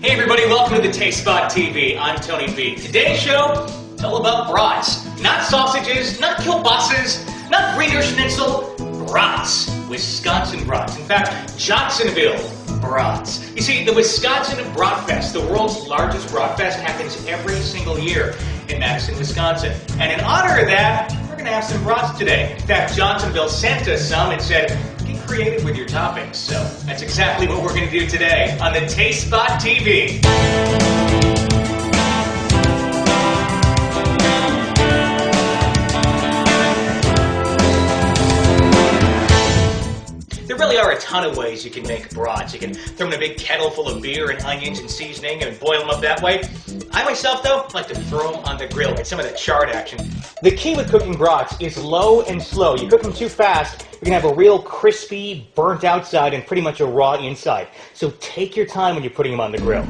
Hey everybody, welcome to the Taste Spot TV. I'm Tony B. Today's show is all about brats. Not sausages, not kielbases, not Breeder Schnitzel, brats. Wisconsin brats. In fact, Johnsonville Brats. You see, the Wisconsin Brat Fest, the world's largest brat fest, happens every single year in Madison, Wisconsin. And in honor of that, we're going to have some brats today. In fact, Johnsonville sent us some and said, get creative with your toppings. So that's exactly what we're going to do today on the Taste Spot TV. There really are a ton of ways you can make brats. You can throw them in a big kettle full of beer and onions and seasoning and boil them up that way. I myself, though, like to throw them on the grill, get some of that charred action. The key with cooking brats is low and slow. You cook them too fast, you're going to have a real crispy, burnt outside and pretty much a raw inside. So take your time when you're putting them on the grill.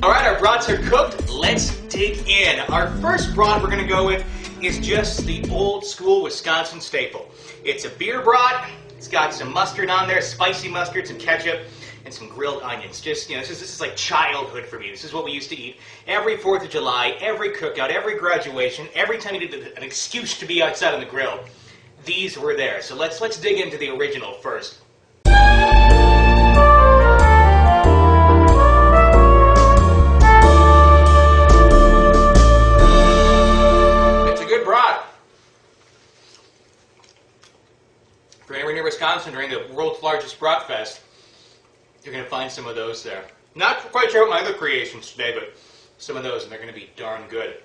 Alright, our brats are cooked. Let's dig in. Our first brat we're going to go with is just the old school Wisconsin staple. It's a beer brat. It's got some mustard on there, spicy mustard, some ketchup, and some grilled onions. Just, this is like childhood for me. This is what we used to eat every 4th of July, every cookout, every graduation, every time you needed an excuse to be outside on the grill. These were there. So let's dig into the original first. If you're anywhere near Wisconsin during the world's largest brat fest, you're going to find some of those there. Not quite sure what my other creations today, but some of those, and they're going to be darn good.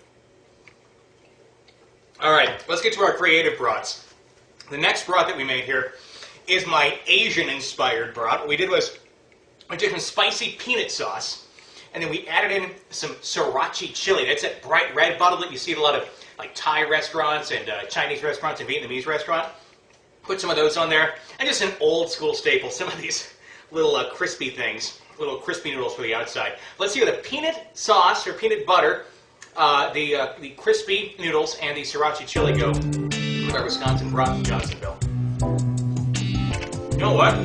Alright, let's get to our creative brats. The next brat that we made here is my Asian-inspired brat. What we did was, we took some spicy peanut sauce, and then we added in some sriracha chili. That's that bright red bottle that you see at a lot of like Thai restaurants and Chinese restaurants and Vietnamese restaurants. Put some of those on there, and just an old school staple, some of these little crispy things, little crispy noodles for the outside. Let's see where the peanut sauce or peanut butter, the crispy noodles, and the sriracha chili go with our Wisconsin brat from Johnsonville. You know what?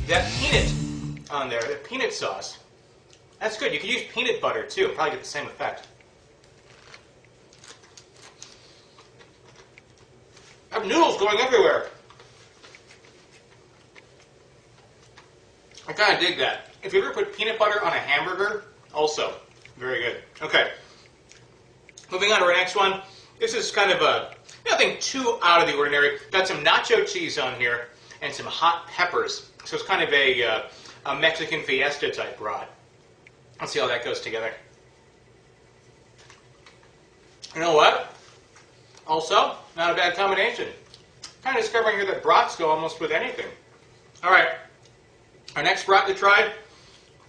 That peanut on there, the peanut sauce, that's good. You could use peanut butter too, and probably get the same effect. I have noodles going everywhere. I kind of dig that. If you ever put peanut butter on a hamburger, also very good. Okay, moving on to our next one. This is kind of nothing too out of the ordinary. Got some nacho cheese on here and some hot peppers. So it's kind of a Mexican fiesta type brat. Let's see how that goes together. You know what? Also, not a bad combination. Kind of discovering here that brats go almost with anything. All right, our next brat to try,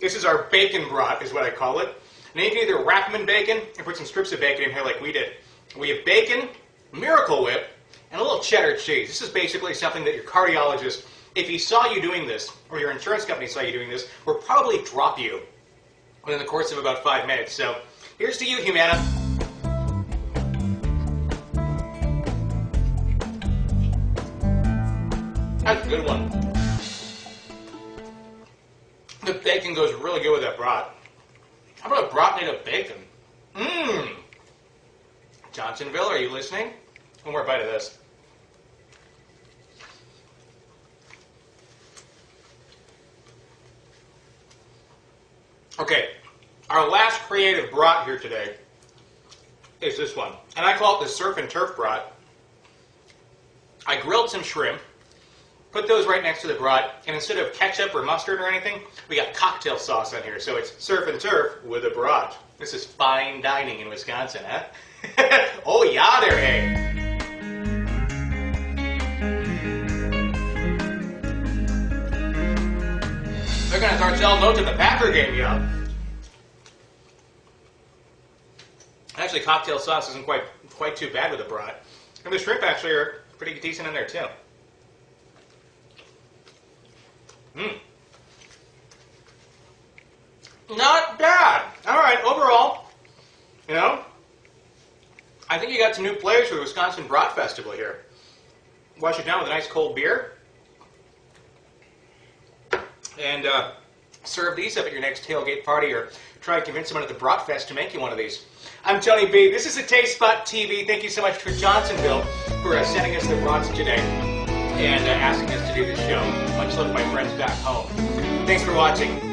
this is our bacon brat, is what I call it. Now you can either wrap them in bacon or put some strips of bacon in here like we did. We have bacon, Miracle Whip, and a little cheddar cheese. This is basically something that your cardiologist, if he saw you doing this, or your insurance company saw you doing this, would probably drop you within the course of about 5 minutes. So here's to you, Humana. That's a good one. The bacon goes really good with that brat. How about a brat made of bacon? Mmm. Johnsonville, are you listening? One more bite of this. Okay, our last creative brat here today is this one. And I call it the surf and turf brat. I grilled some shrimp. Put those right next to the brat, and instead of ketchup or mustard or anything, we got cocktail sauce on here. So it's surf and turf with a brat. This is fine dining in Wisconsin, huh? Oh yeah there, hey. They're going to start selling notes at the Packer game, yeah. Actually, cocktail sauce isn't quite too bad with a brat. And the shrimp actually are pretty decent in there too. Not bad. All right, overall, I think you got some new players for the Wisconsin Brat Festival here. Wash it down with a nice cold beer. And serve these up at your next tailgate party, or try to convince someone at the Brat Fest to make you one of these. I'm Tony B. This is a Taste Spot TV. Thank you so much for Johnsonville for sending us the brats today and asking us to do this show. Much love to my friends back home. Thanks for watching.